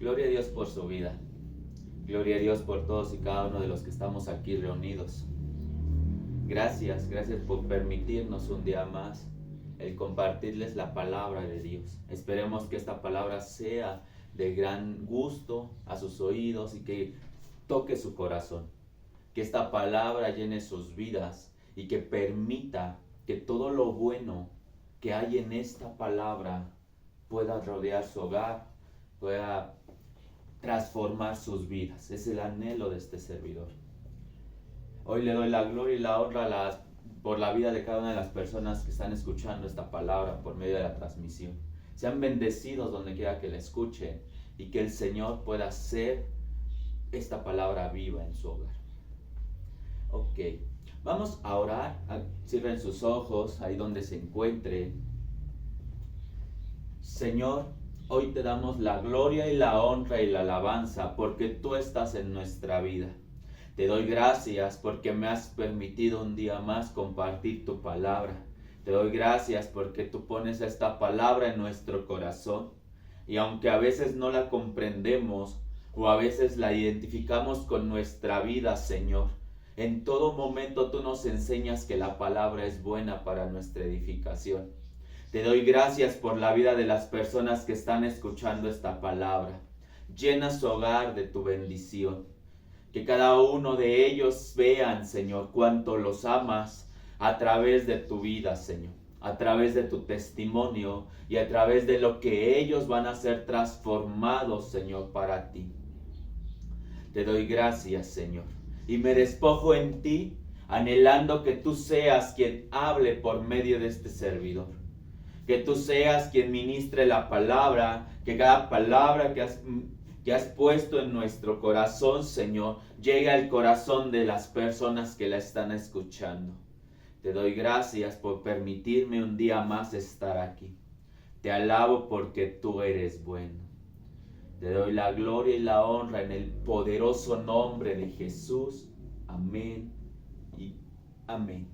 Gloria a Dios por su vida. Gloria a Dios por todos y cada uno de los que estamos aquí reunidos. Gracias por permitirnos un día más el compartirles la palabra de Dios. Esperemos que esta palabra sea de gran gusto a sus oídos y que toque su corazón. Que esta palabra llene sus vidas y que permita que todo lo bueno que hay en esta palabra pueda rodear su hogar, pueda transformar sus vidas. Es el anhelo de este servidor. Hoy le doy la gloria y la honra por la vida de cada una de las personas que están escuchando esta palabra por medio de la transmisión. Sean bendecidos donde quiera que la escuchen y que el Señor pueda hacer esta palabra viva en su hogar. Ok, vamos a orar. Cierren sus ojos ahí donde se encuentre. Señor, hoy te damos la gloria y la honra y la alabanza porque tú estás en nuestra vida. Te doy gracias porque me has permitido un día más compartir tu palabra. Te doy gracias porque tú pones esta palabra en nuestro corazón. Y aunque a veces no la comprendemos o a veces la identificamos con nuestra vida, Señor, en todo momento tú nos enseñas que la palabra es buena para nuestra edificación. Te doy gracias por la vida de las personas que están escuchando esta palabra. Llena su hogar de tu bendición. Que cada uno de ellos vean, Señor, cuánto los amas a través de tu vida, Señor. A través de tu testimonio y a través de lo que ellos van a ser transformados, Señor, para ti. Te doy gracias, Señor. Y me despojo en ti, anhelando que tú seas quien hable por medio de este servidor. Que tú seas quien ministre la palabra, que cada palabra que has puesto en nuestro corazón, Señor, llegue al corazón de las personas que la están escuchando. Te doy gracias por permitirme un día más estar aquí. Te alabo porque tú eres bueno. Te doy la gloria y la honra en el poderoso nombre de Jesús. Amén y amén.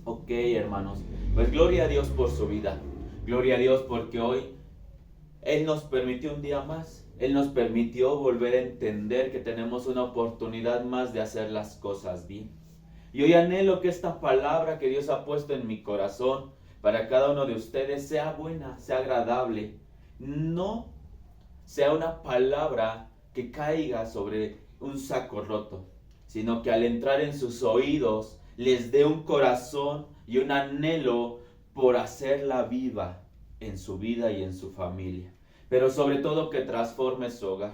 Ok, hermanos, pues gloria a Dios por su vida. Gloria a Dios porque hoy Él nos permitió un día más. Él nos permitió volver a entender que tenemos una oportunidad más de hacer las cosas bien. Y hoy anhelo que esta palabra que Dios ha puesto en mi corazón para cada uno de ustedes sea buena, sea agradable. No sea una palabra que caiga sobre un saco roto, sino que al entrar en sus oídos les dé un corazón y un anhelo por hacerla viva en su vida y en su familia. Pero sobre todo que transforme su hogar.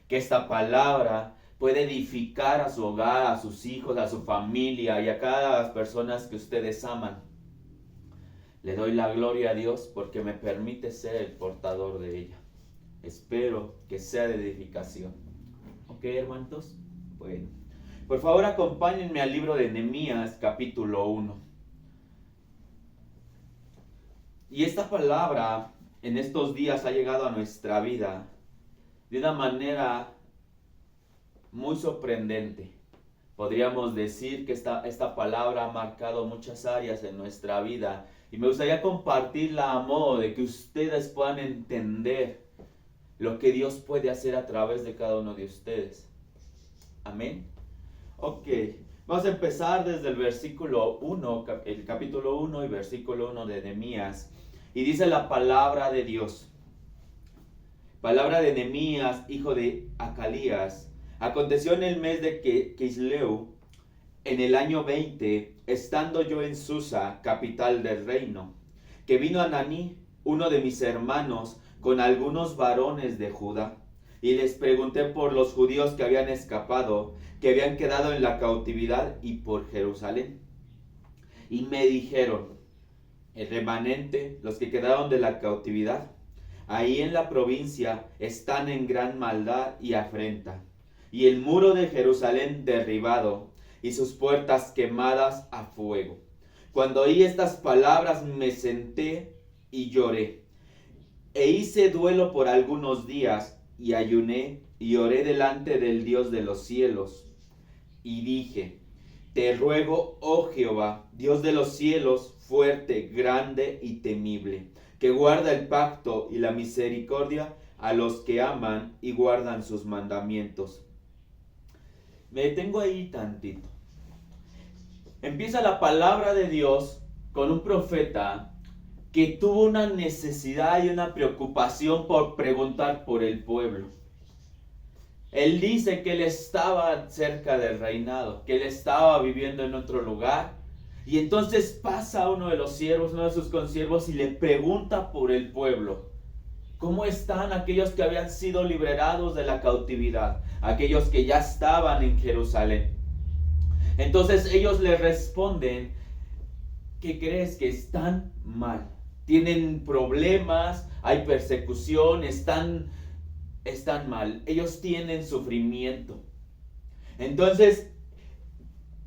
Que esta palabra pueda edificar a su hogar, a sus hijos, a su familia y a cada las personas que ustedes aman. Le doy la gloria a Dios porque me permite ser el portador de ella. Espero que sea de edificación. ¿Ok, hermanos? Bueno. Por favor, acompáñenme al libro de Nehemías, capítulo 1. Y esta palabra en estos días ha llegado a nuestra vida de una manera muy sorprendente. Podríamos decir que esta palabra ha marcado muchas áreas en nuestra vida. Y me gustaría compartirla a modo de que ustedes puedan entender lo que Dios puede hacer a través de cada uno de ustedes. Amén. Ok, vamos a empezar desde el versículo 1, el capítulo 1 y versículo 1 de Nehemías. Y dice la palabra de Dios. Palabra de Nehemías, hijo de Acalías. Aconteció en el mes de Quisleu, en el año 20, estando yo en Susa, capital del reino, que vino Ananí, uno de mis hermanos, con algunos varones de Judá. Y les pregunté por los judíos que habían escapado, que habían quedado en la cautividad y por Jerusalén. Y me dijeron, el remanente, los que quedaron de la cautividad, ahí en la provincia están en gran maldad y afrenta, y el muro de Jerusalén derribado, y sus puertas quemadas a fuego. Cuando oí estas palabras me senté y lloré, e hice duelo por algunos días, y ayuné y oré delante del Dios de los cielos. Y dije, te ruego, oh Jehová, Dios de los cielos, fuerte, grande y temible, que guarda el pacto y la misericordia a los que aman y guardan sus mandamientos. Me detengo ahí tantito. Empieza la palabra de Dios con un profeta que tuvo una necesidad y una preocupación por preguntar por el pueblo. Él dice que él estaba cerca del reinado, que él estaba viviendo en otro lugar. Y entonces pasa uno de los siervos, uno de sus consiervos, y le pregunta por el pueblo. ¿Cómo están aquellos que habían sido liberados de la cautividad? Aquellos que ya estaban en Jerusalén. Entonces ellos le responden, ¿qué crees? Que están mal. Tienen problemas, hay persecución, están mal. Ellos tienen sufrimiento. Entonces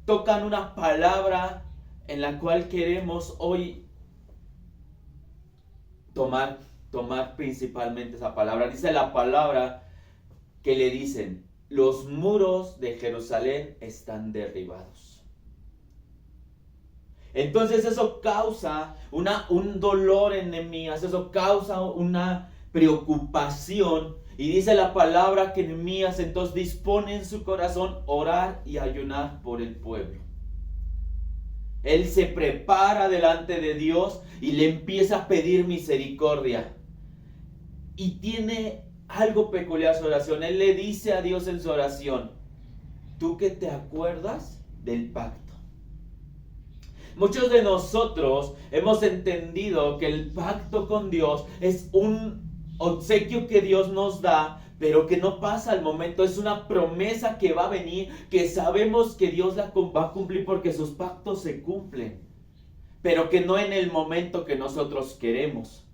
tocan una palabra en la cual queremos hoy tomar principalmente esa palabra. Dice la palabra que le dicen, los muros de Jerusalén están derribados. Entonces eso causa un dolor en Nehemías, eso causa una preocupación. Y dice la palabra que Nehemías entonces dispone en su corazón orar y ayunar por el pueblo. Él se prepara delante de Dios y le empieza a pedir misericordia. Y tiene algo peculiar su oración. Él le dice a Dios en su oración, ¿tú que te acuerdas del pacto? Muchos de nosotros hemos entendido que el pacto con Dios es un obsequio que Dios nos da, pero que no pasa al momento. Es una promesa que va a venir, que sabemos que Dios la va a cumplir porque sus pactos se cumplen, pero que no en el momento que nosotros queremos.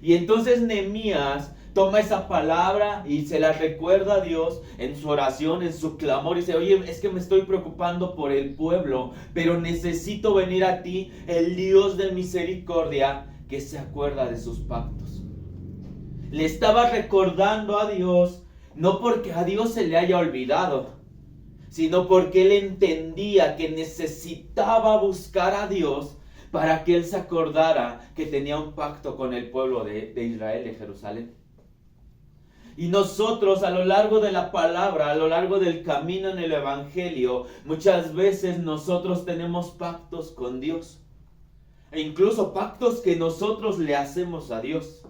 Y entonces Nehemías toma esa palabra y se la recuerda a Dios en su oración, en su clamor, y dice, oye, es que me estoy preocupando por el pueblo, pero necesito venir a ti, el Dios de misericordia, que se acuerda de sus pactos. Le estaba recordando a Dios, no porque a Dios se le haya olvidado, sino porque él entendía que necesitaba buscar a Dios para que él se acordara que tenía un pacto con el pueblo de Israel, de Jerusalén. Y nosotros a lo largo de la palabra, a lo largo del camino en el Evangelio, muchas veces nosotros tenemos pactos con Dios. E incluso pactos que nosotros le hacemos a Dios.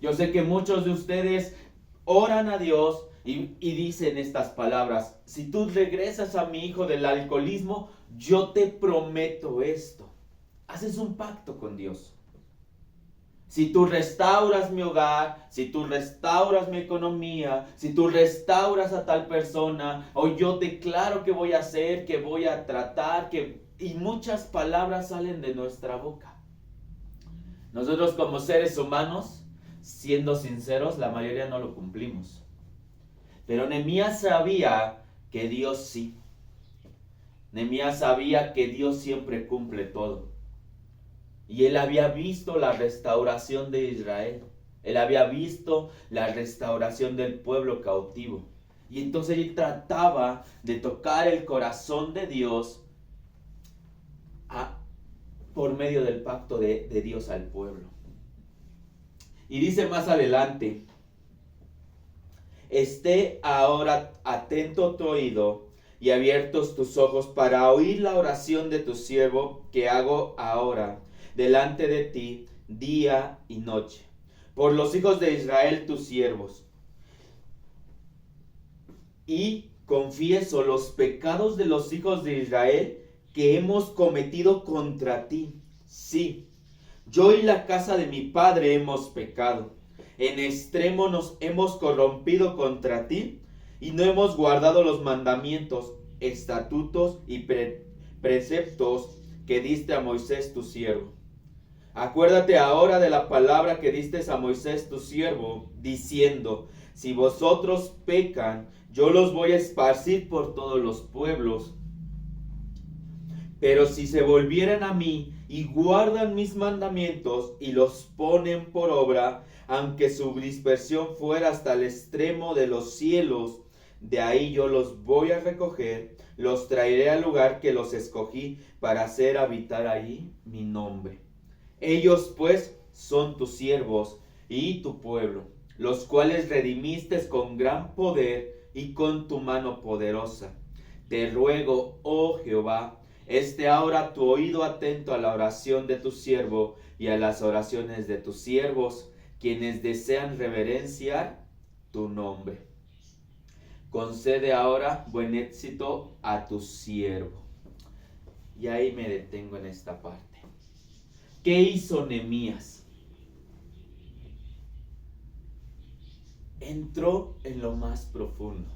Yo sé que muchos de ustedes oran a Dios y dicen estas palabras. Si tú regresas a mi hijo del alcoholismo, yo te prometo esto. Haces un pacto con Dios. Si tú restauras mi hogar, si tú restauras mi economía, si tú restauras a tal persona, o yo declaro que voy a hacer, que voy a tratar, y muchas palabras salen de nuestra boca. Nosotros como seres humanos, siendo sinceros, la mayoría no lo cumplimos. Pero Nehemías sabía que Dios sí. Nehemías sabía que Dios siempre cumple todo. Y él había visto la restauración de Israel. Él había visto la restauración del pueblo cautivo. Y entonces él trataba de tocar el corazón de Dios por medio del pacto de Dios al pueblo. Y dice más adelante, esté ahora atento tu oído y abiertos tus ojos para oír la oración de tu siervo que hago ahora delante de ti día y noche, por los hijos de Israel tus siervos. Y confieso los pecados de los hijos de Israel que hemos cometido contra ti. Sí, yo y la casa de mi padre hemos pecado. En extremo nos hemos corrompido contra ti y no hemos guardado los mandamientos, estatutos y preceptos que diste a Moisés tu siervo. Acuérdate ahora de la palabra que diste a Moisés tu siervo, diciendo, si vosotros pecan, yo los voy a esparcir por todos los pueblos. Pero si se volvieran a mí y guardan mis mandamientos y los ponen por obra, aunque su dispersión fuera hasta el extremo de los cielos, de ahí yo los voy a recoger, los traeré al lugar que los escogí para hacer habitar allí mi nombre. Ellos pues son tus siervos y tu pueblo. los cuales redimiste con gran poder y con tu mano poderosa. Te ruego, oh Jehová, esté ahora tu oído atento a la oración de tu siervo y a las oraciones de tus siervos, quienes desean reverenciar tu nombre. Concede ahora buen éxito a tu siervo. Y ahí me detengo en esta parte. ¿Qué hizo Nehemías? Entró en lo más profundo.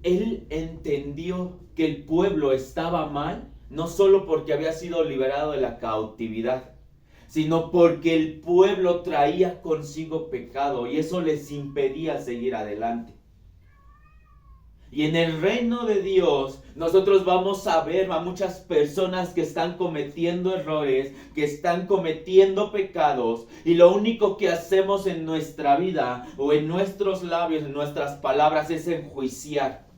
Él entendió que el pueblo estaba mal, no solo porque había sido liberado de la cautividad, sino porque el pueblo traía consigo pecado y eso les impedía seguir adelante. Y en el reino de Dios, nosotros vamos a ver a muchas personas que están cometiendo errores, que están cometiendo pecados, y lo único que hacemos en nuestra vida, o en nuestros labios, en nuestras palabras, es enjuiciar.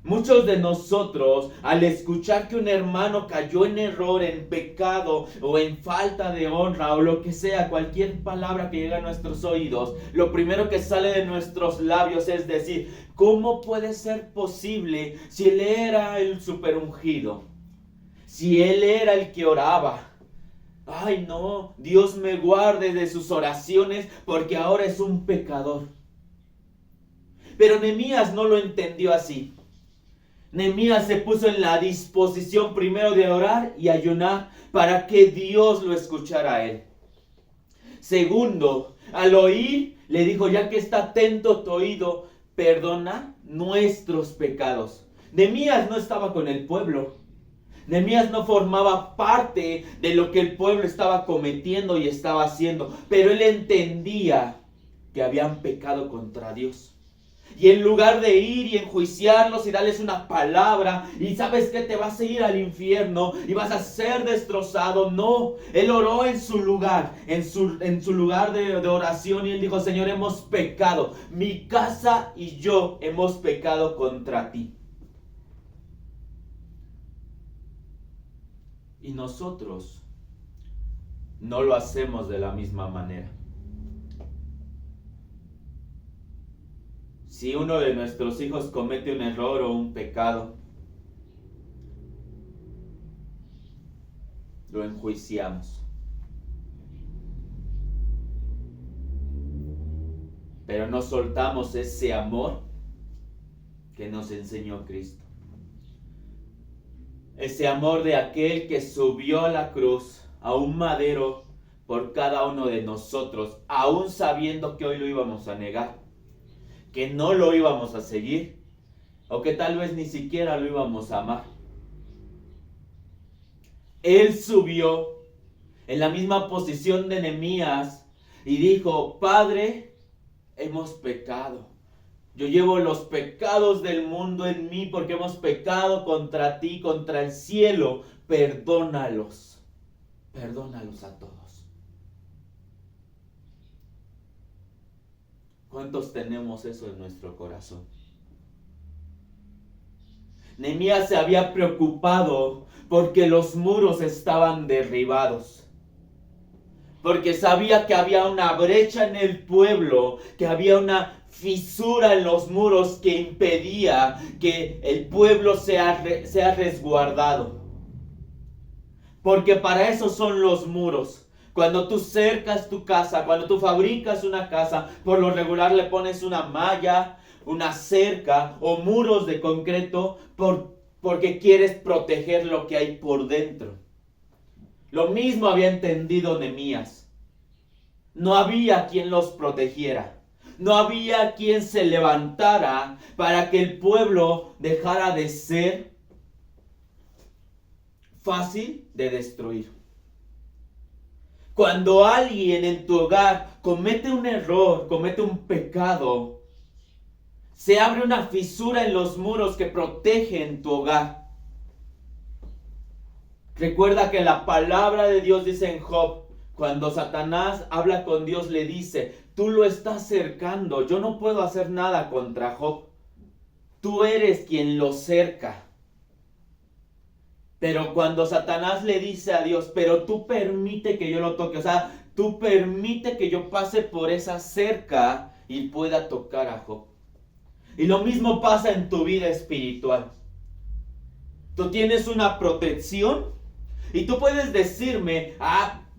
Muchos de nosotros, al escuchar que un hermano cayó en error, en pecado o en falta de honra o lo que sea, cualquier palabra que llegue a nuestros oídos, lo primero que sale de nuestros labios es decir, ¿cómo puede ser posible si él era el superungido? Si él era el que oraba. Ay no, Dios me guarde de sus oraciones porque ahora es un pecador. Pero Nehemías no lo entendió así. Nehemías se puso en la disposición primero de orar y ayunar para que Dios lo escuchara a él. Segundo, al oír, le dijo, ya que está atento tu oído, perdona nuestros pecados. Nehemías no estaba con el pueblo. Nehemías no formaba parte de lo que el pueblo estaba cometiendo y estaba haciendo, pero él entendía que habían pecado contra Dios. Y en lugar de ir y enjuiciarlos y darles una palabra y sabes que te vas a ir al infierno y vas a ser destrozado, no, él oró en su lugar, en su lugar de oración, y él dijo, Señor, hemos pecado, mi casa y yo hemos pecado contra ti. Y nosotros no lo hacemos de la misma manera. Si uno de nuestros hijos comete un error o un pecado, lo enjuiciamos. Pero no soltamos ese amor que nos enseñó Cristo. Ese amor de aquel que subió a la cruz, a un madero, por cada uno de nosotros, aún sabiendo que hoy lo íbamos a negar, que no lo íbamos a seguir, o que tal vez ni siquiera lo íbamos a amar. Él subió en la misma posición de Nehemías y dijo, Padre, hemos pecado. Yo llevo los pecados del mundo en mí porque hemos pecado contra ti, contra el cielo. Perdónalos. Perdónalos a todos. ¿Cuántos tenemos eso en nuestro corazón? Nehemías se había preocupado porque los muros estaban derribados. Porque sabía que había una brecha en el pueblo, que había una fisura en los muros que impedía que el pueblo sea resguardado. Porque para eso son los muros. Cuando tú cercas tu casa, cuando tú fabricas una casa, por lo regular le pones una malla, una cerca o muros de concreto porque quieres proteger lo que hay por dentro. Lo mismo había entendido Nehemías. No había quien los protegiera. No había quien se levantara para que el pueblo dejara de ser fácil de destruir. Cuando alguien en tu hogar comete un error, comete un pecado, se abre una fisura en los muros que protegen tu hogar. Recuerda que la palabra de Dios dice en Job, cuando Satanás habla con Dios, le dice, tú lo estás cercando, yo no puedo hacer nada contra Job. Tú eres quien lo cerca. Pero cuando Satanás le dice a Dios, pero tú permite que yo lo toque, o sea, tú permite que yo pase por esa cerca y pueda tocar a Job. Y lo mismo pasa en tu vida espiritual. Tú tienes una protección y tú puedes decirme,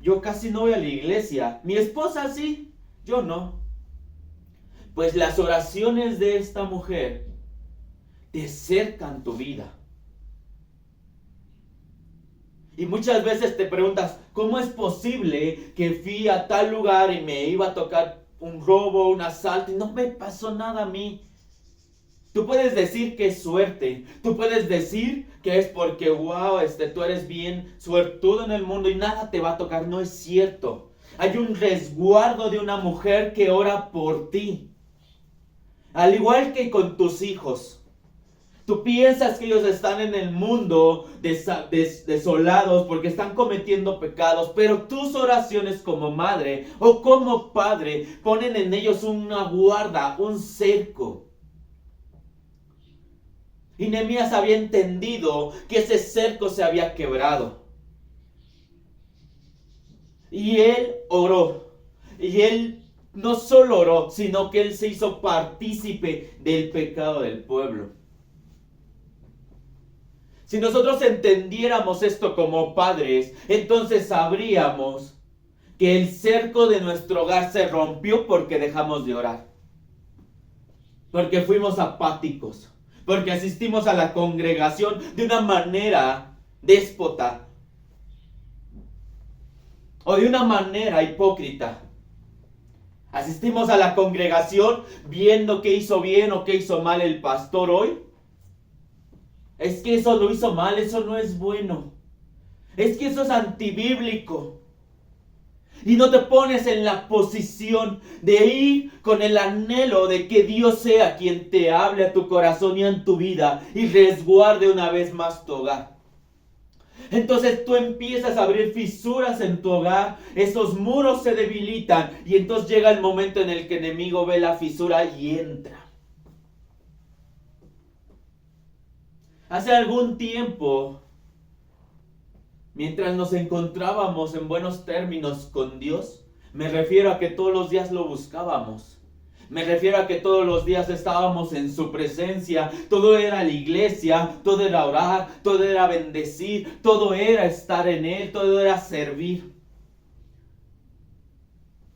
yo casi no voy a la iglesia, mi esposa sí, yo no. Pues las oraciones de esta mujer te cercan tu vida. Y muchas veces te preguntas, ¿cómo es posible que fui a tal lugar y me iba a tocar un robo, un asalto y no me pasó nada a mí? Tú puedes decir que es suerte, tú puedes decir que es porque, tú eres bien suertudo en el mundo y nada te va a tocar. No es cierto. Hay un resguardo de una mujer que ora por ti. Al igual que con tus hijos. Tú piensas que ellos están en el mundo desolados porque están cometiendo pecados, pero tus oraciones como madre o como padre ponen en ellos una guarda, un cerco. Y Nehemías había entendido que ese cerco se había quebrado. Y él oró. Y él no solo oró, sino que él se hizo partícipe del pecado del pueblo. Si nosotros entendiéramos esto como padres, entonces sabríamos que el cerco de nuestro hogar se rompió porque dejamos de orar. Porque fuimos apáticos. Porque asistimos a la congregación de una manera déspota. O de una manera hipócrita. Asistimos a la congregación viendo qué hizo bien o qué hizo mal el pastor hoy. Es que eso lo hizo mal, eso no es bueno. Es que eso es antibíblico. Y no te pones en la posición de ir con el anhelo de que Dios sea quien te hable a tu corazón y en tu vida y resguarde una vez más tu hogar. Entonces tú empiezas a abrir fisuras en tu hogar, esos muros se debilitan y entonces llega el momento en el que el enemigo ve la fisura y entra. Hace algún tiempo, mientras nos encontrábamos en buenos términos con Dios, me refiero a que todos los días lo buscábamos. Me refiero a que todos los días estábamos en su presencia. Todo era la iglesia, todo era orar, todo era bendecir, todo era estar en Él, todo era servir.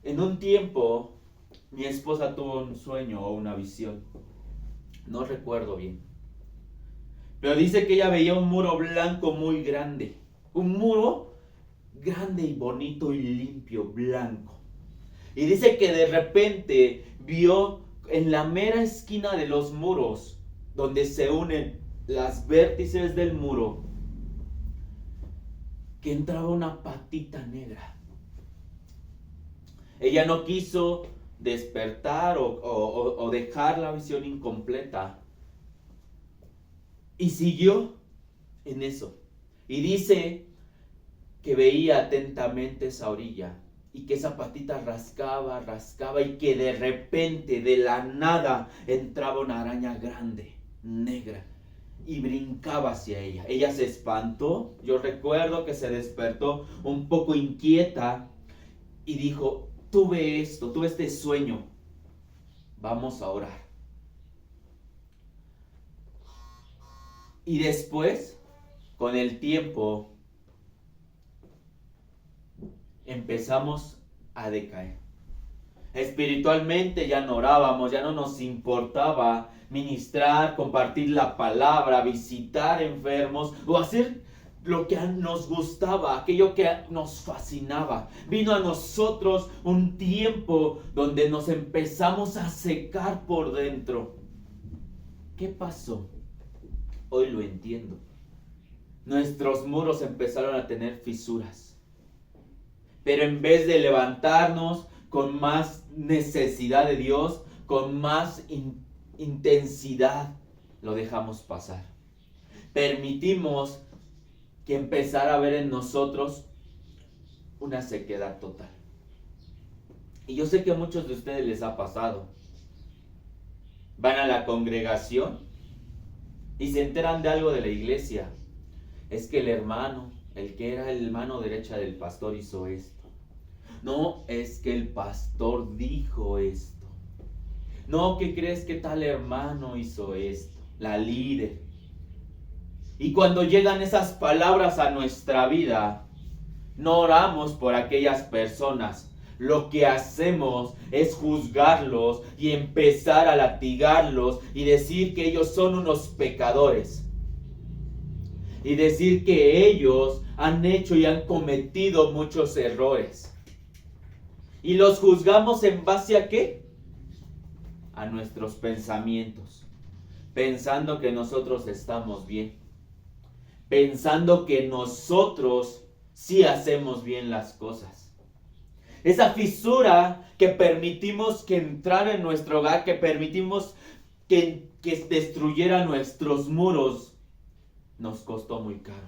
En un tiempo, mi esposa tuvo un sueño o una visión. No recuerdo bien. Pero dice que ella veía un muro blanco muy grande. Un muro grande y bonito y limpio, blanco. Y dice que de repente vio en la mera esquina de los muros, donde se unen las vértices del muro, que entraba una patita negra. Ella no quiso despertar o dejar la visión incompleta. Y siguió en eso. Y dice que veía atentamente esa orilla. Y que esa patita rascaba y que de repente, de la nada, entraba una araña grande, negra, y brincaba hacia ella. Ella se espantó, yo recuerdo que se despertó un poco inquieta y dijo, tuve este sueño, vamos a orar. Y después, con el tiempo, empezamos a decaer. Espiritualmente ya no orábamos, ya no nos importaba ministrar, compartir la palabra, visitar enfermos o hacer lo que nos gustaba, aquello que nos fascinaba. Vino a nosotros un tiempo donde nos empezamos a secar por dentro. ¿Qué pasó? Hoy lo entiendo. Nuestros muros empezaron a tener fisuras. Pero en vez de levantarnos con más necesidad de Dios, con más intensidad, lo dejamos pasar. Permitimos que empezara a ver en nosotros una sequedad total. Y yo sé que a muchos de ustedes les ha pasado. Van a la congregación y se enteran de algo de la iglesia. es que el hermano, el que era el mano derecha del pastor, hizo esto. No, es que el pastor dijo esto. No, ¿qué crees que tal hermano hizo esto? La líder. Y cuando llegan esas palabras a nuestra vida, no oramos por aquellas personas. Lo que hacemos es juzgarlos y empezar a latigarlos y decir que ellos son unos pecadores. Y decir que ellos han hecho y han cometido muchos errores. ¿Y los juzgamos en base a qué? A nuestros pensamientos. Pensando que nosotros estamos bien. Pensando que nosotros sí hacemos bien las cosas. Esa fisura que permitimos que entrara en nuestro hogar, que permitimos que destruyera nuestros muros, nos costó muy caro.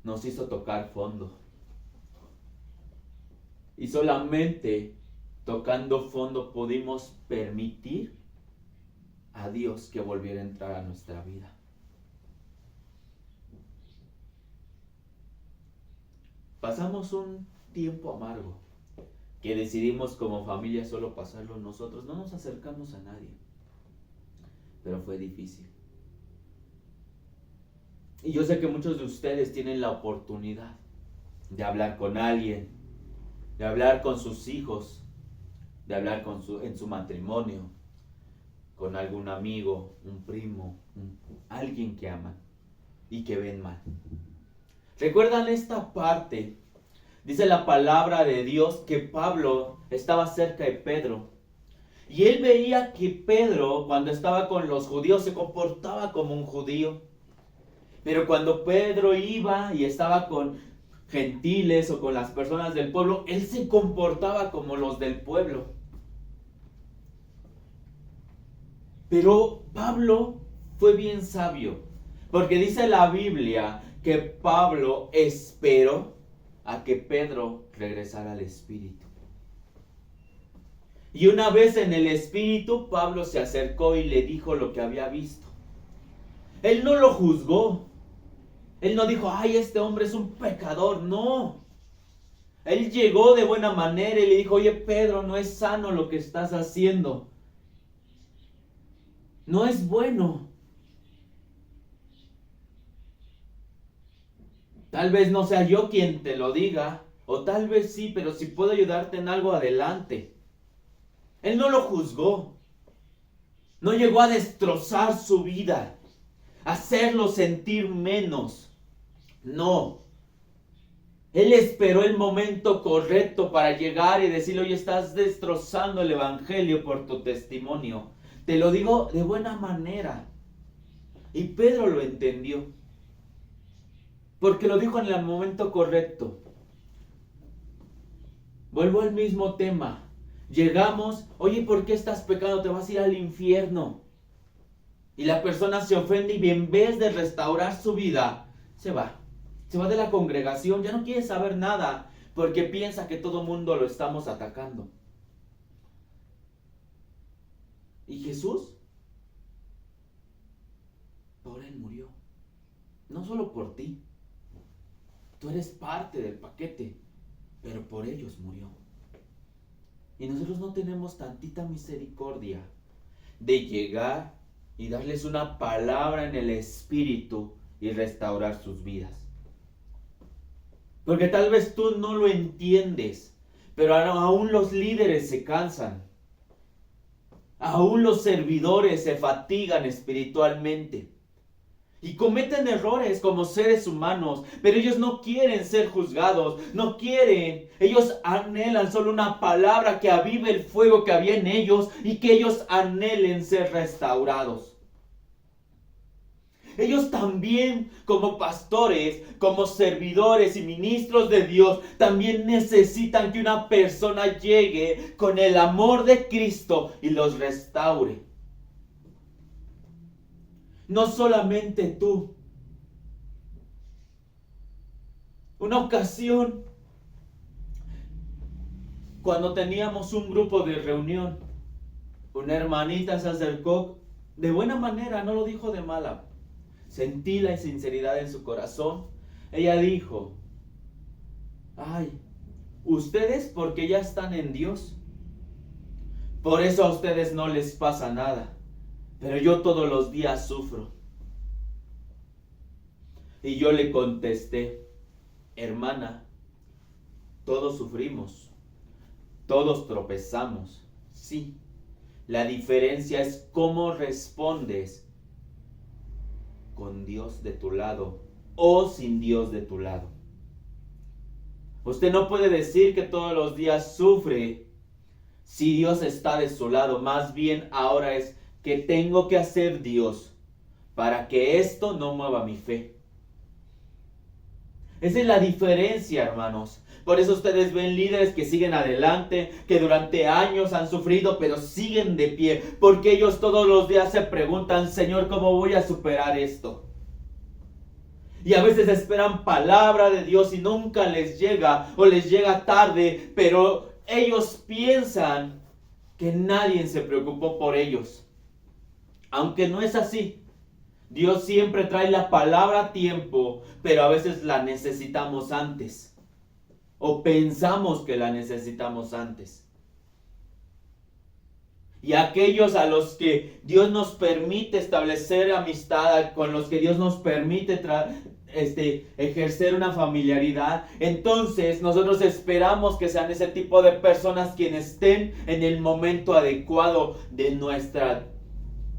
Nos hizo tocar fondo. Y solamente tocando fondo pudimos permitir a Dios que volviera a entrar a nuestra vida. Pasamos un tiempo amargo que decidimos como familia solo pasarlo nosotros. No nos acercamos a nadie, pero fue difícil. Y yo sé que muchos de ustedes tienen la oportunidad de hablar con alguien, de hablar con sus hijos, de hablar en su matrimonio, con algún amigo, un primo, alguien que aman y que ven mal. ¿Recuerdan esta parte? Dice la palabra de Dios que Pablo estaba cerca de Pedro. Y él veía que Pedro, cuando estaba con los judíos, se comportaba como un judío. Pero cuando Pedro iba y estaba con gentiles o con las personas del pueblo, él se comportaba como los del pueblo. Pero Pablo fue bien sabio, porque dice la Biblia que Pablo esperó a que Pedro regresara al Espíritu. Y una vez en el Espíritu, Pablo se acercó y le dijo lo que había visto. Él no lo juzgó. Él no dijo, ay, este hombre es un pecador. No. Él llegó de buena manera y le dijo, oye, Pedro, no es sano lo que estás haciendo. No es bueno. Tal vez no sea yo quien te lo diga, o tal vez sí, pero si puedo ayudarte en algo, adelante. Él no lo juzgó. No llegó a destrozar su vida, a hacerlo sentir menos. No. Él esperó el momento correcto para llegar y decirle, oye, estás destrozando el evangelio por tu testimonio. Te lo digo de buena manera. Y Pedro lo entendió. Porque lo dijo en el momento correcto. Vuelvo al mismo tema. Llegamos, oye, ¿por qué estás pecando? Te vas a ir al infierno. Y la persona se ofende y en vez de restaurar su vida, se va. Se va de la congregación, ya no quiere saber nada, porque piensa que todo mundo lo estamos atacando. ¿Y Jesús? Por él murió. No solo por ti. Tú eres parte del paquete, pero por ellos murió. Y nosotros no tenemos tantita misericordia de llegar y darles una palabra en el Espíritu y restaurar sus vidas. Porque tal vez tú no lo entiendes, pero aún los líderes se cansan. Aún los servidores se fatigan espiritualmente. Y cometen errores como seres humanos, pero ellos no quieren ser juzgados, no quieren. Ellos anhelan solo una palabra que avive el fuego que había en ellos y que ellos anhelen ser restaurados. Ellos también, como pastores, como servidores y ministros de Dios, también necesitan que una persona llegue con el amor de Cristo y los restaure. No solamente tú. Una ocasión, cuando teníamos un grupo de reunión, una hermanita se acercó De buena manera, no lo dijo de mala. Sentí la sinceridad en su corazón. Ella dijo, ay, ustedes porque ya están en Dios, por eso a ustedes no les pasa nada, pero yo todos los días sufro. Y yo le contesté, hermana, todos sufrimos, todos tropezamos, sí. La diferencia es cómo respondes con Dios de tu lado o sin Dios de tu lado. Usted no puede decir que todos los días sufre si Dios está de su lado. Más bien ahora es que tengo que hacer Dios para que esto no mueva mi fe. Esa es la diferencia, hermanos. Por eso ustedes ven líderes que siguen adelante, que durante años han sufrido, pero siguen de pie. Porque ellos todos los días se preguntan, Señor, ¿cómo voy a superar esto? Y a veces esperan palabra de Dios y nunca les llega o les llega tarde, pero ellos piensan que nadie se preocupó por ellos. Aunque no es así. Dios siempre trae la palabra a tiempo, pero a veces la necesitamos antes. O pensamos que la necesitamos antes. Y aquellos a los que Dios nos permite establecer amistad, con los que Dios nos permite ejercer una familiaridad, entonces nosotros esperamos que sean ese tipo de personas quienes estén en el momento adecuado de nuestra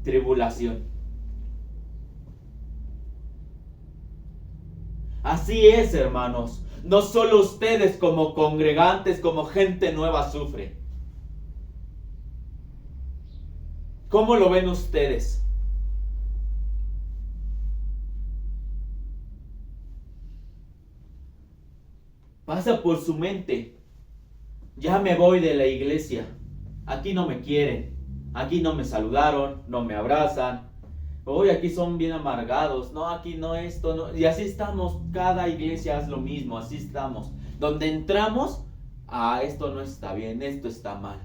tribulación. Así es, hermanos. No solo ustedes como congregantes, como gente nueva sufren. ¿Cómo lo ven ustedes? Pasa por su mente, ya me voy de la iglesia, aquí no me quieren, aquí no me saludaron, no me abrazan, hoy aquí son bien amargados, no, aquí no esto, no, y así estamos, cada iglesia es lo mismo, así estamos, donde entramos, esto no está bien, esto está mal,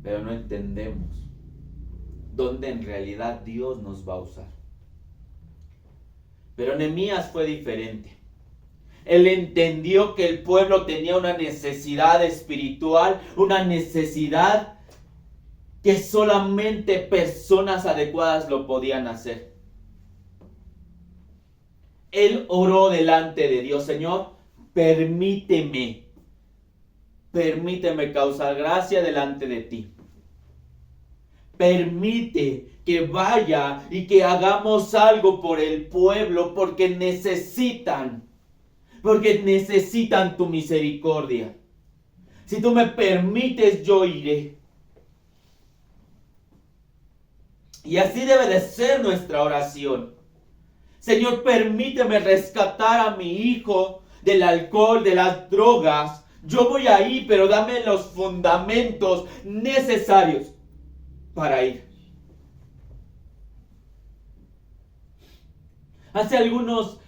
pero no entendemos dónde en realidad Dios nos va a usar. Pero Nehemías fue diferente. Él entendió que el pueblo tenía una necesidad espiritual, una necesidad que solamente personas adecuadas lo podían hacer. Él oró delante de Dios, Señor, permíteme causar gracia delante de ti. Permite que vaya y que hagamos algo por el pueblo porque necesitan tu misericordia. Si tú me permites, yo iré. Y así debe de ser nuestra oración. Señor, permíteme rescatar a mi hijo del alcohol, de las drogas. Yo voy a ir, pero dame los fundamentos necesarios para ir. Hace algunos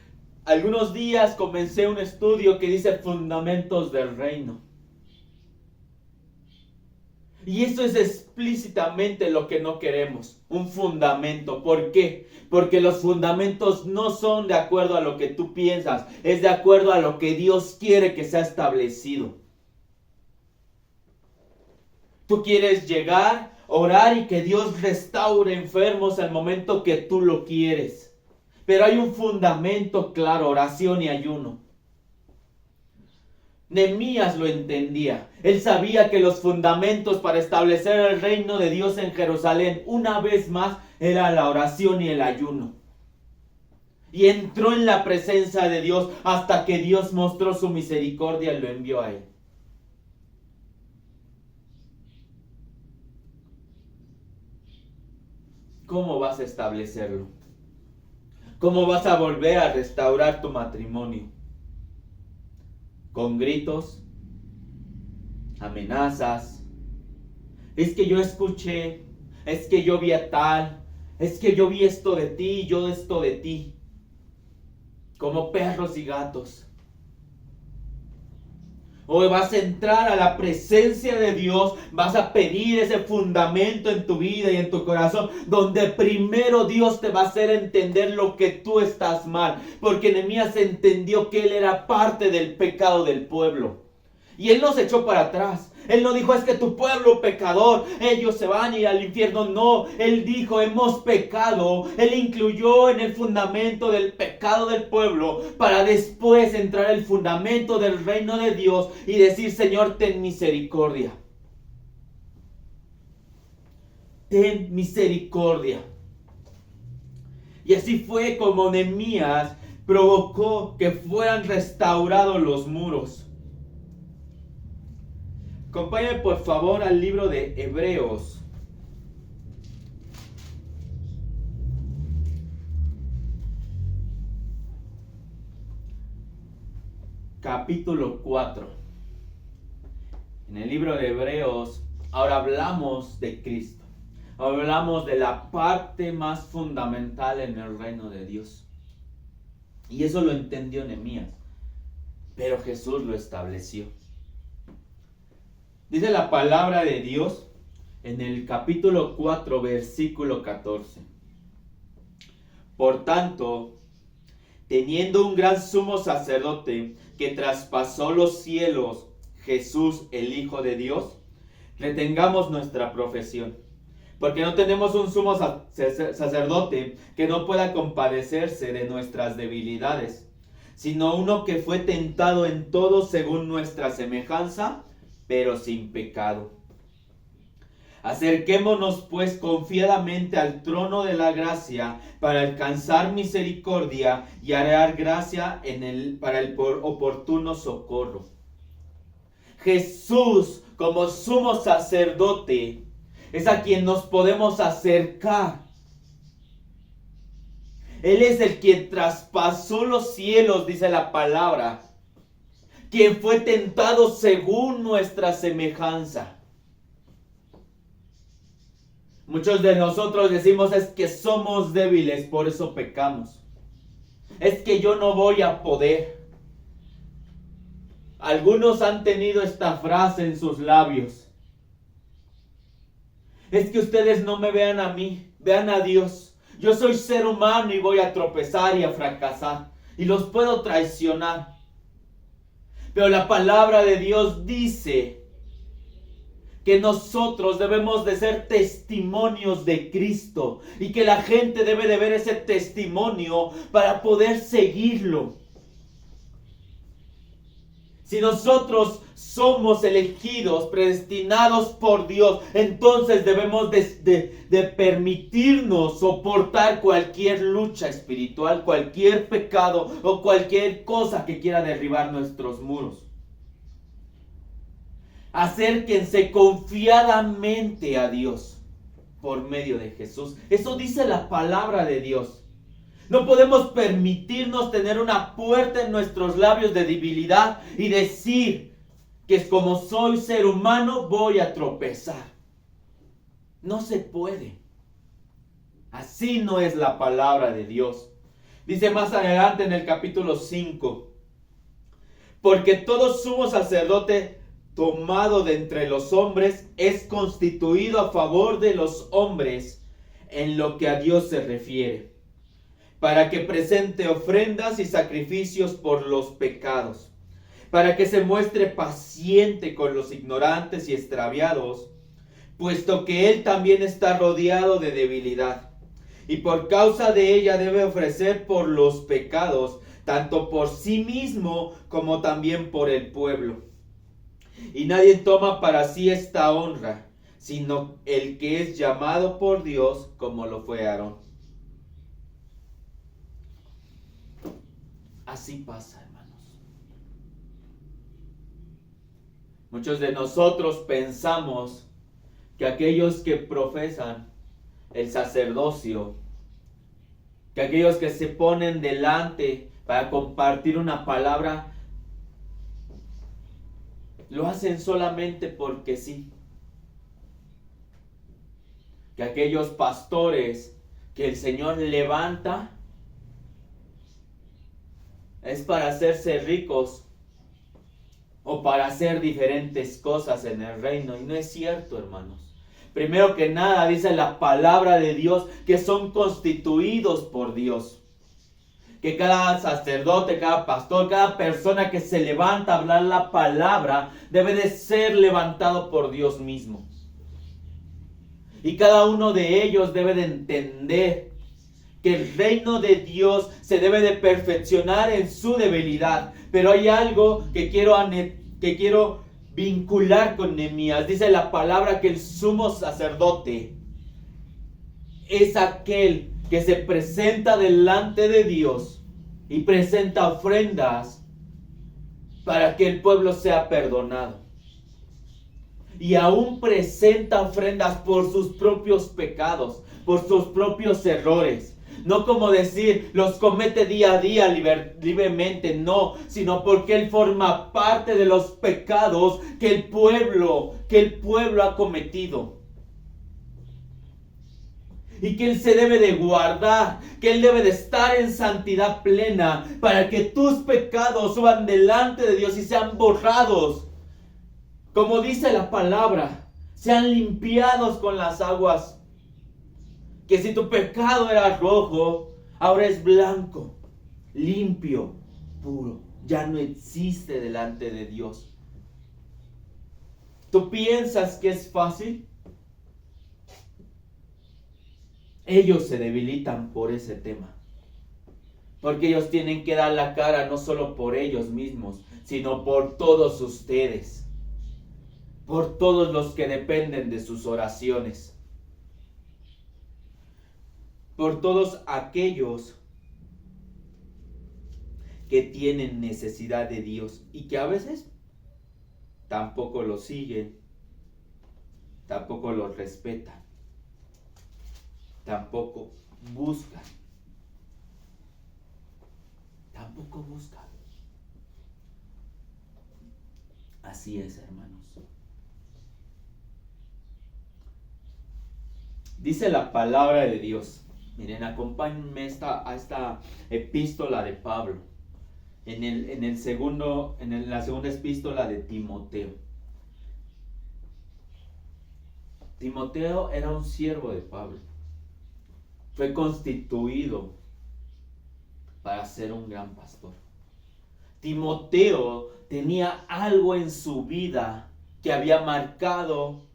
días comencé un estudio que dice fundamentos del reino. Y eso es explícitamente lo que no queremos, un fundamento. ¿Por qué? Porque los fundamentos no son de acuerdo a lo que tú piensas, es de acuerdo a lo que Dios quiere que sea establecido. Tú quieres llegar, orar y que Dios restaure enfermos al momento que tú lo quieres. Pero hay un fundamento claro, oración y ayuno. Nehemías lo entendía. Él sabía que los fundamentos para establecer el reino de Dios en Jerusalén, una vez más, era la oración y el ayuno. Y entró en la presencia de Dios hasta que Dios mostró su misericordia y lo envió a él. ¿Cómo vas a establecerlo? ¿Cómo vas a volver a restaurar tu matrimonio? ¿Con gritos? ¿Amenazas? Es que yo escuché, es que yo vi a tal, es que yo vi esto de ti, yo esto de ti. Como perros y gatos. Hoy vas a entrar a la presencia de Dios, vas a pedir ese fundamento en tu vida y en tu corazón, donde primero Dios te va a hacer entender lo que tú estás mal, porque Nehemías entendió que él era parte del pecado del pueblo. Y él no se echó para atrás. Él no dijo, es que tu pueblo pecador, ellos se van a ir al infierno. No, él dijo, hemos pecado. Él incluyó en el fundamento del pecado del pueblo para después entrar al fundamento del reino de Dios y decir, Señor, ten misericordia. Ten misericordia. Y así fue como Nehemías provocó que fueran restaurados los muros. Acompáñame por favor al libro de Hebreos. Capítulo 4. En el libro de Hebreos, ahora hablamos de Cristo. Hablamos de la parte más fundamental en el reino de Dios. Y eso lo entendió Nehemías. Pero Jesús lo estableció. Dice la palabra de Dios en el capítulo 4, versículo 14. Por tanto, teniendo un gran sumo sacerdote que traspasó los cielos, Jesús, el Hijo de Dios, retengamos nuestra profesión. Porque no tenemos un sumo sacerdote que no pueda compadecerse de nuestras debilidades, sino uno que fue tentado en todo según nuestra semejanza, pero sin pecado. Acerquémonos pues confiadamente al trono de la gracia para alcanzar misericordia y hallar gracia para el oportuno socorro. Jesús, como sumo sacerdote, es a quien nos podemos acercar. Él es el quien traspasó los cielos, dice la palabra, quien fue tentado según nuestra semejanza. Muchos de nosotros decimos es que somos débiles, por eso pecamos. Es que yo no voy a poder. Algunos han tenido esta frase en sus labios. Es que ustedes no me vean a mí, vean a Dios. Yo soy ser humano y voy a tropezar y a fracasar. Y los puedo traicionar. Pero la palabra de Dios dice que nosotros debemos de ser testimonios de Cristo y que la gente debe de ver ese testimonio para poder seguirlo. Si nosotros somos elegidos, predestinados por Dios, entonces debemos de permitirnos soportar cualquier lucha espiritual, cualquier pecado o cualquier cosa que quiera derribar nuestros muros. Acérquense confiadamente a Dios por medio de Jesús. Eso dice la palabra de Dios. No podemos permitirnos tener una puerta en nuestros labios de debilidad y decir que como soy ser humano voy a tropezar. No se puede. Así no es la palabra de Dios. Dice más adelante en el capítulo 5. Porque todo sumo sacerdote tomado de entre los hombres es constituido a favor de los hombres en lo que a Dios se refiere, para que presente ofrendas y sacrificios por los pecados, para que se muestre paciente con los ignorantes y extraviados, puesto que él también está rodeado de debilidad, y por causa de ella debe ofrecer por los pecados, tanto por sí mismo como también por el pueblo. Y nadie toma para sí esta honra, sino el que es llamado por Dios, como lo fue Aarón. Así pasa, hermanos. Muchos de nosotros pensamos que aquellos que profesan el sacerdocio, que aquellos que se ponen delante para compartir una palabra, lo hacen solamente porque sí. Que aquellos pastores que el Señor levanta es para hacerse ricos o para hacer diferentes cosas en el reino. Y no es cierto, hermanos. Primero que nada, dice la palabra de Dios que son constituidos por Dios. Que cada sacerdote, cada pastor, cada persona que se levanta a hablar la palabra debe de ser levantado por Dios mismo. Y cada uno de ellos debe de entender que el reino de Dios se debe de perfeccionar en su debilidad. Pero hay algo que quiero vincular con Nehemías. Dice la palabra que el sumo sacerdote es aquel que se presenta delante de Dios y presenta ofrendas para que el pueblo sea perdonado. Y aún presenta ofrendas por sus propios pecados, por sus propios errores. No como decir, los comete día a día libremente, no, sino porque él forma parte de los pecados que el pueblo ha cometido. Y que él se debe de guardar, que él debe de estar en santidad plena para que tus pecados suban delante de Dios y sean borrados. Como dice la palabra, sean limpiados con las aguas. Que si tu pecado era rojo, ahora es blanco, limpio, puro. Ya no existe delante de Dios. ¿Tú piensas que es fácil? Ellos se debilitan por ese tema. Porque ellos tienen que dar la cara no solo por ellos mismos, sino por todos ustedes. Por todos los que dependen de sus oraciones. Por todos aquellos que tienen necesidad de Dios y que a veces tampoco lo siguen, tampoco lo respetan, tampoco buscan. Así es, hermanos. Dice la palabra de Dios. Miren, acompáñenme a esta epístola de Pablo. En la segunda epístola de Timoteo. Timoteo era un siervo de Pablo. Fue constituido para ser un gran pastor. Timoteo tenía algo en su vida que había marcado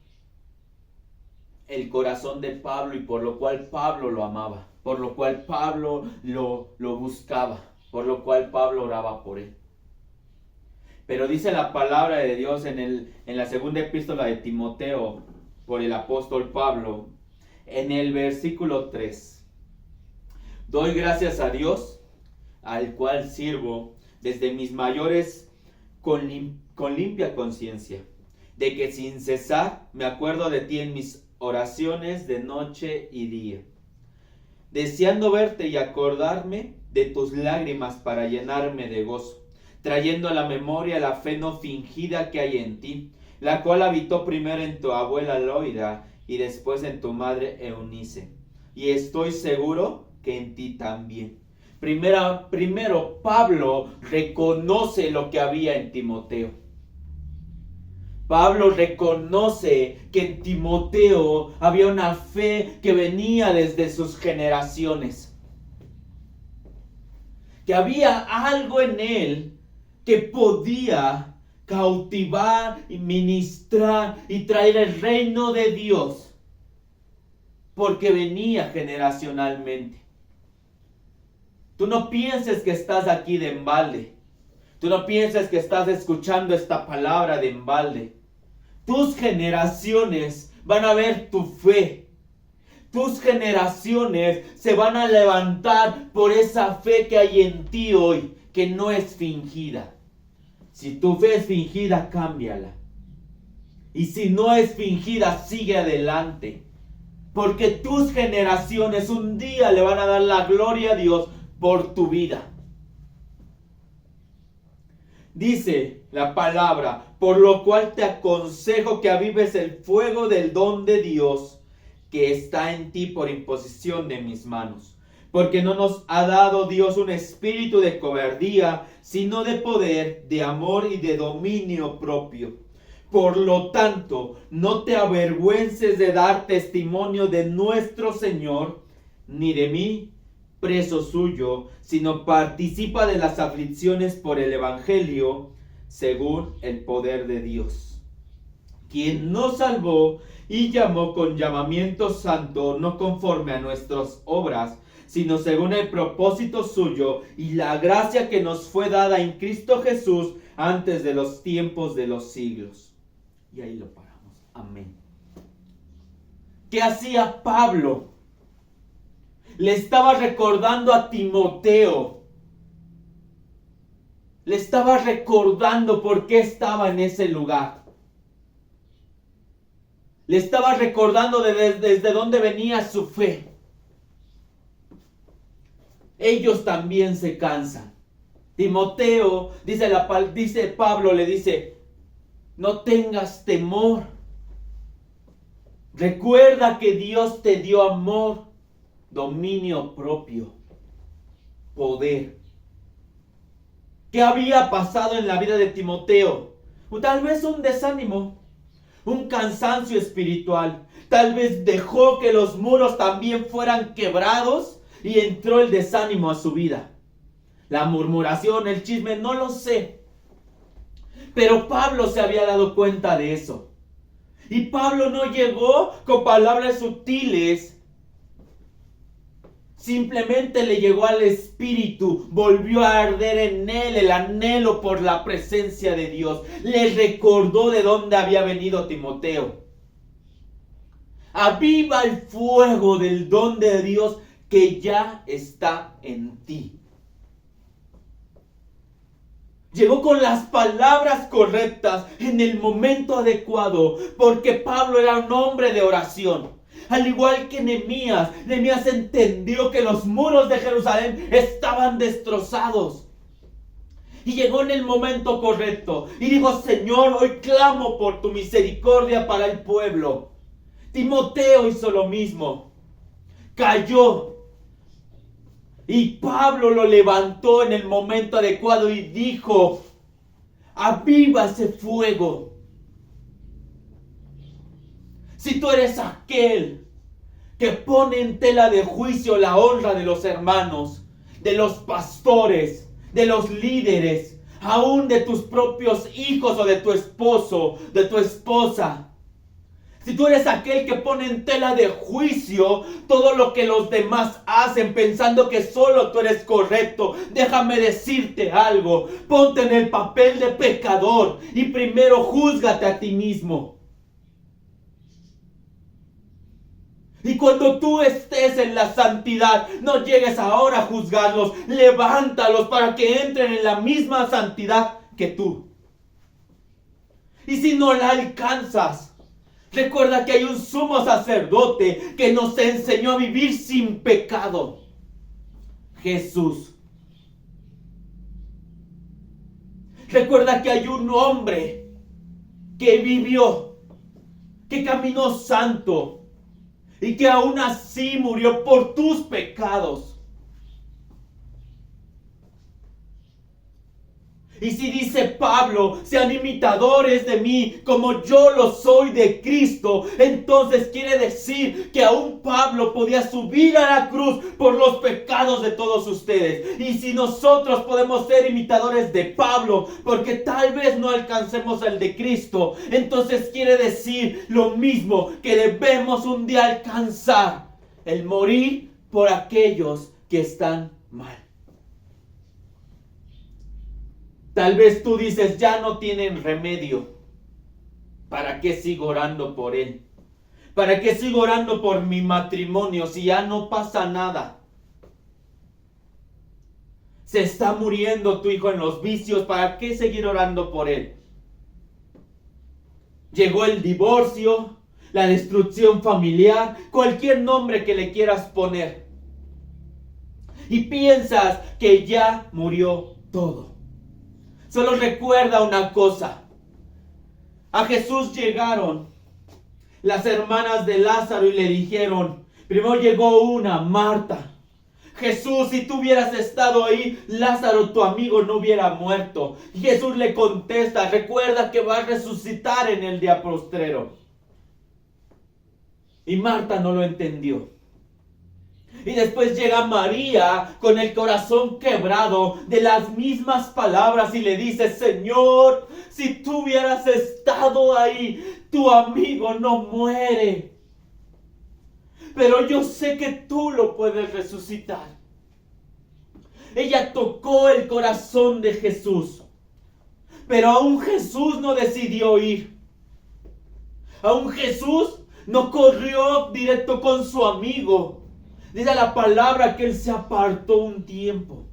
el corazón de Pablo y por lo cual Pablo lo amaba, por lo cual Pablo lo buscaba, por lo cual Pablo oraba por él. Pero dice la palabra de Dios en la segunda epístola de Timoteo por el apóstol Pablo, en el versículo 3. Doy gracias a Dios, al cual sirvo desde mis mayores con limpia conciencia, de que sin cesar me acuerdo de ti en mis oraciones de noche y día, deseando verte y acordarme de tus lágrimas para llenarme de gozo, trayendo a la memoria la fe no fingida que hay en ti, la cual habitó primero en tu abuela Loida y después en tu madre Eunice, y estoy seguro que en ti también. Primero Pablo reconoce lo que había en Timoteo. Pablo reconoce que en Timoteo había una fe que venía desde sus generaciones. Que había algo en él que podía cautivar y ministrar y traer el reino de Dios. Porque venía generacionalmente. Tú no pienses que estás aquí de embalde. Tú no pienses que estás escuchando esta palabra de embalde. Tus generaciones van a ver tu fe. Tus generaciones se van a levantar por esa fe que hay en ti hoy, que no es fingida. Si tu fe es fingida, cámbiala. Y si no es fingida, sigue adelante. Porque tus generaciones un día le van a dar la gloria a Dios por tu vida. Dice la palabra, por lo cual te aconsejo que avives el fuego del don de Dios que está en ti por imposición de mis manos. porque no nos ha dado Dios un espíritu de cobardía, sino de poder, de amor y de dominio propio. Por lo tanto, no te avergüences de dar testimonio de nuestro Señor, ni de mí, preso suyo, sino participa de las aflicciones por el Evangelio, según el poder de Dios, quien nos salvó y llamó con llamamiento santo, no conforme a nuestras obras, sino según el propósito suyo y la gracia que nos fue dada en Cristo Jesús antes de los tiempos de los siglos. Y ahí lo paramos. Amén. ¿Qué hacía Pablo? Le estaba recordando a Timoteo. Le estaba recordando por qué estaba en ese lugar. Le estaba recordando desde dónde venía su fe. Ellos también se cansan. Timoteo, dice Pablo, le dice, no tengas temor. Recuerda que Dios te dio amor, dominio propio, poder. ¿Qué había pasado en la vida de Timoteo? O tal vez un desánimo, un cansancio espiritual. Tal vez dejó que los muros también fueran quebrados y entró el desánimo a su vida. La murmuración, el chisme, no lo sé. Pero Pablo se había dado cuenta de eso. Y Pablo no llegó con palabras sutiles. Simplemente le llegó al espíritu, volvió a arder en él el anhelo por la presencia de Dios. Le recordó de dónde había venido Timoteo. Aviva el fuego del don de Dios que ya está en ti. Llegó con las palabras correctas en el momento adecuado, porque Pablo era un hombre de oración. Al igual que Nehemías entendió que los muros de Jerusalén estaban destrozados. Y llegó en el momento correcto y dijo, Señor, hoy clamo por tu misericordia para el pueblo. Timoteo hizo lo mismo. Cayó. Y Pablo lo levantó en el momento adecuado y dijo, aviva ese fuego. Si tú eres aquel que pone en tela de juicio la honra de los hermanos, de los pastores, de los líderes, aún de tus propios hijos o de tu esposo, de tu esposa. Si tú eres aquel que pone en tela de juicio todo lo que los demás hacen pensando que solo tú eres correcto, déjame decirte algo. Ponte en el papel de pecador y primero júzgate a ti mismo. Y cuando tú estés en la santidad, no llegues ahora a juzgarlos, levántalos para que entren en la misma santidad que tú. Y si no la alcanzas, recuerda que hay un sumo sacerdote que nos enseñó a vivir sin pecado. Jesús. Recuerda que hay un hombre que vivió, que caminó santo y que aún así murió por tus pecados. Y si dice Pablo, sean imitadores de mí como yo lo soy de Cristo, entonces quiere decir que aún Pablo podía subir a la cruz por los pecados de todos ustedes. Y si nosotros podemos ser imitadores de Pablo, porque tal vez no alcancemos el de Cristo, entonces quiere decir lo mismo, que debemos un día alcanzar el morir por aquellos que están mal. Tal vez tú dices, ya no tienen remedio. ¿Para qué sigo orando por él? ¿Para qué sigo orando por mi matrimonio si ya no pasa nada? Se está muriendo tu hijo en los vicios, ¿para qué seguir orando por él? Llegó el divorcio, la destrucción familiar, cualquier nombre que le quieras poner. Y piensas que ya murió todo. Solo recuerda una cosa. A Jesús llegaron las hermanas de Lázaro y le dijeron, primero llegó una, Marta. Jesús, si tú hubieras estado ahí, Lázaro, tu amigo, no hubiera muerto. Y Jesús le contesta, recuerda que va a resucitar en el día postrero. Y Marta no lo entendió. Y después llega María con el corazón quebrado de las mismas palabras y le dice, Señor, si tú hubieras estado ahí, tu amigo no muere. Pero yo sé que tú lo puedes resucitar. Ella tocó el corazón de Jesús. Pero aún Jesús no decidió ir. Aún Jesús no corrió directo con su amigo. Dice la palabra que él se apartó un tiempo.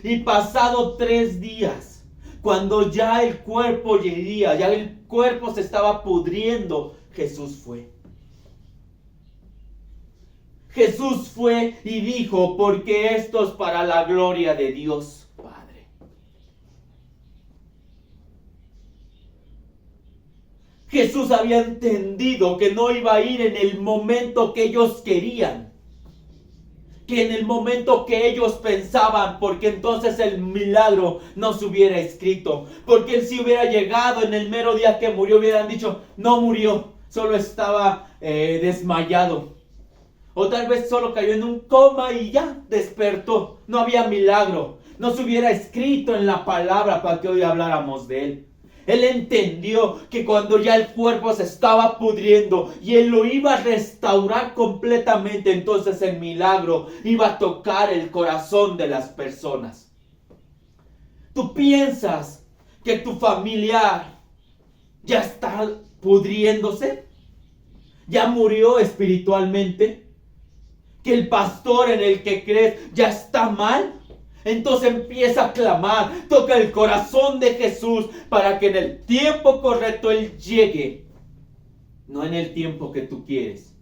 Y pasado 3 días, cuando ya el cuerpo yería, ya el cuerpo se estaba pudriendo, Jesús fue. Jesús fue y dijo, porque esto es para la gloria de Dios Padre. Jesús había entendido que no iba a ir en el momento que ellos querían, que en el momento que ellos pensaban, porque entonces el milagro no se hubiera escrito, porque él si hubiera llegado en el mero día que murió, hubieran dicho, no murió, solo estaba desmayado. O tal vez solo cayó en un coma y ya despertó. No había milagro. No se hubiera escrito en la palabra para que hoy habláramos de él. Él entendió que cuando ya el cuerpo se estaba pudriendo y él lo iba a restaurar completamente, entonces el milagro iba a tocar el corazón de las personas. ¿Tú piensas que tu familiar ya está pudriéndose? ¿Ya murió espiritualmente? ¿Que el pastor en el que crees ya está mal? Entonces empieza a clamar, toca el corazón de Jesús para que en el tiempo correcto Él llegue. No en el tiempo que tú quieres.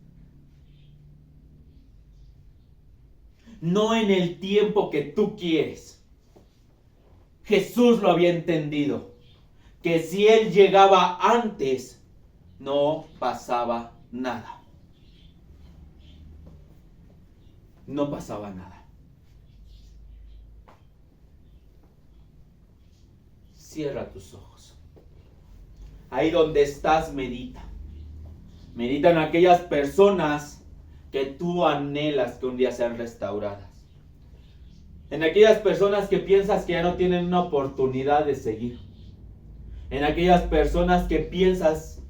No en el tiempo que tú quieres. Jesús lo había entendido. Que si Él llegaba antes, no pasaba nada. No pasaba nada. Cierra tus ojos. Ahí donde estás, medita. Medita en aquellas personas que tú anhelas que un día sean restauradas. En aquellas personas que piensas que ya no tienen una oportunidad de seguir. En aquellas personas que piensas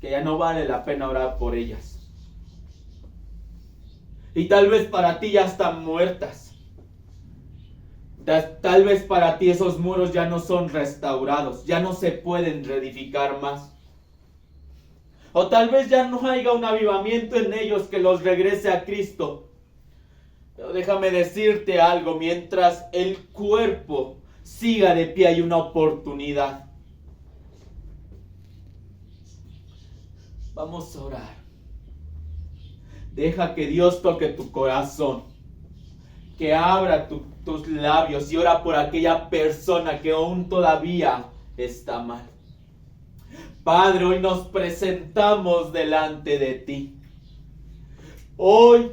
que ya no vale la pena orar por ellas. Y tal vez para ti ya están muertas. Tal vez para ti esos muros ya no son restaurados, ya no se pueden reedificar más. O tal vez ya no haya un avivamiento en ellos que los regrese a Cristo. Pero déjame decirte algo, mientras el cuerpo siga de pie hay una oportunidad. Vamos a orar. Deja que Dios toque tu corazón. Que abra tus labios y ora por aquella persona que aún todavía está mal. Padre, hoy nos presentamos delante de ti. Hoy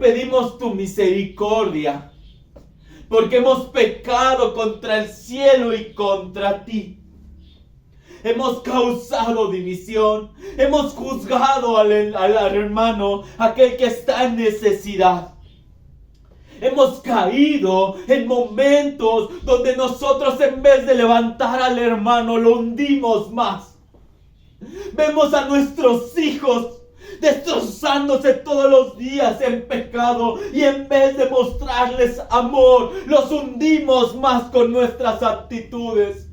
pedimos tu misericordia, porque hemos pecado contra el cielo y contra ti. Hemos causado división, hemos juzgado al hermano, aquel que está en necesidad. Hemos caído en momentos donde nosotros en vez de levantar al hermano lo hundimos más. Vemos a nuestros hijos destrozándose todos los días en pecado y en vez de mostrarles amor los hundimos más con nuestras actitudes.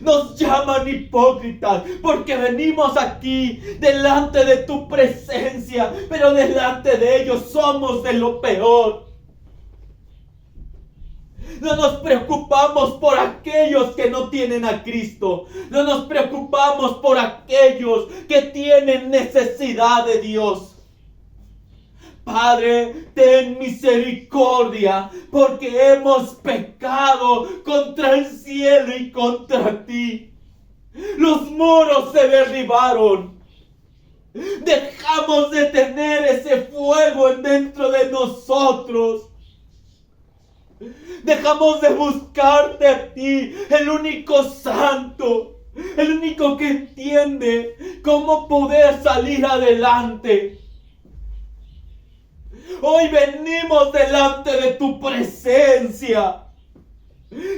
Nos llaman hipócritas porque venimos aquí delante de tu presencia, pero delante de ellos somos de lo peor. No nos preocupamos por aquellos que no tienen a Cristo. No nos preocupamos por aquellos que tienen necesidad de Dios. Padre, ten misericordia, porque hemos pecado contra el cielo y contra ti. Los muros se derribaron. Dejamos de tener ese fuego dentro de nosotros. Dejamos de buscarte a ti, el único santo, el único que entiende cómo poder salir adelante. Hoy venimos delante de tu presencia,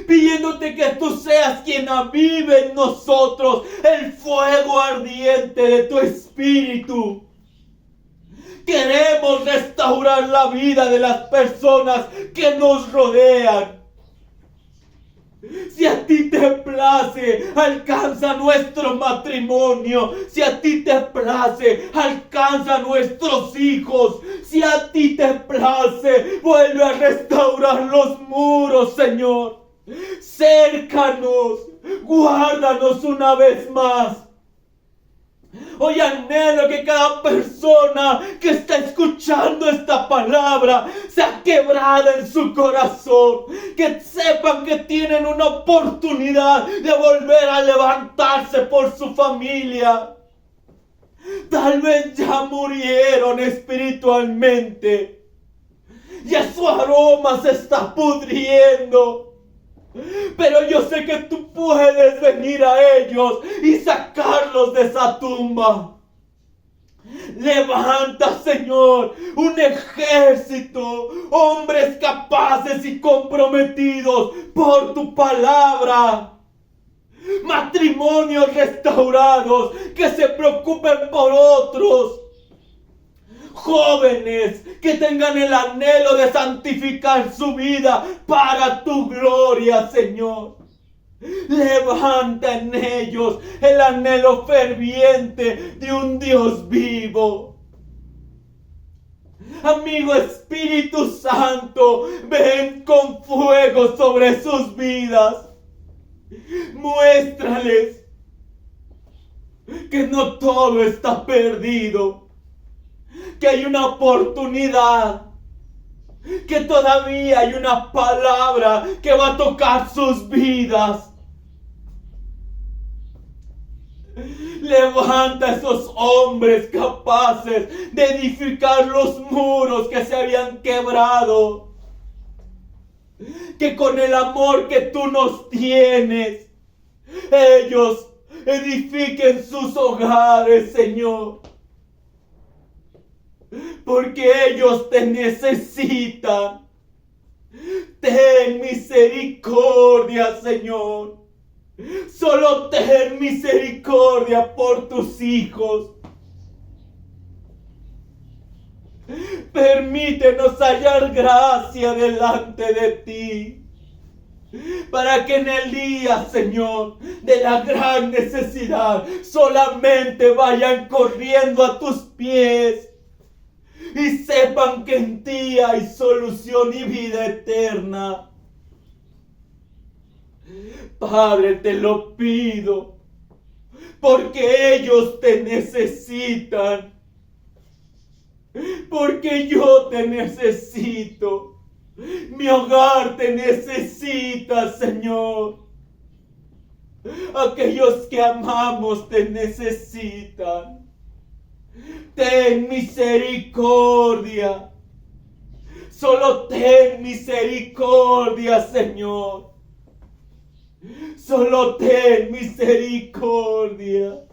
pidiéndote que tú seas quien avive en nosotros el fuego ardiente de tu espíritu. Queremos restaurar la vida de las personas que nos rodean. Si a ti te place, alcanza nuestro matrimonio. Si a ti te place, alcanza nuestros hijos. Si a ti te place, vuelve a restaurar los muros, Señor. Cércanos, guárdanos una vez más. Hoy anhelo que cada persona que está escuchando esta palabra sea quebrada en su corazón. Que sepan que tienen una oportunidad de volver a levantarse por su familia. Tal vez ya murieron espiritualmente. Ya su aroma se está pudriendo. Pero yo sé que tú puedes venir a ellos y sacarlos de esa tumba. Levanta, Señor, un ejército, hombres capaces y comprometidos por tu palabra. Matrimonios restaurados que se preocupen por otros. Jóvenes que tengan el anhelo de santificar su vida para tu gloria, Señor. Levanta en ellos el anhelo ferviente de un Dios vivo. Amigo Espíritu Santo, ven con fuego sobre sus vidas. Muéstrales que no todo está perdido, que hay una oportunidad, que todavía hay una palabra que va a tocar sus vidas. Levanta a esos hombres capaces de edificar los muros que se habían quebrado. Que con el amor que tú nos tienes, ellos edifiquen sus hogares, Señor. Porque ellos te necesitan. Ten misericordia, Señor. Solo ten misericordia por tus hijos. Permítenos hallar gracia delante de ti, para que en el día, Señor, de la gran necesidad, solamente vayan corriendo a tus pies y sepan que en ti hay solución y vida eterna. Padre, te lo pido, porque ellos te necesitan, porque yo te necesito, mi hogar te necesita, Señor. Aquellos que amamos te necesitan. Ten misericordia, solo ten misericordia, Señor. Solo ten misericordia.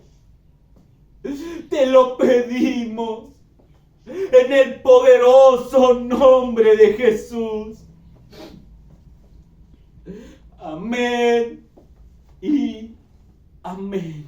Te lo pedimos en el poderoso nombre de Jesús. Amén y amén.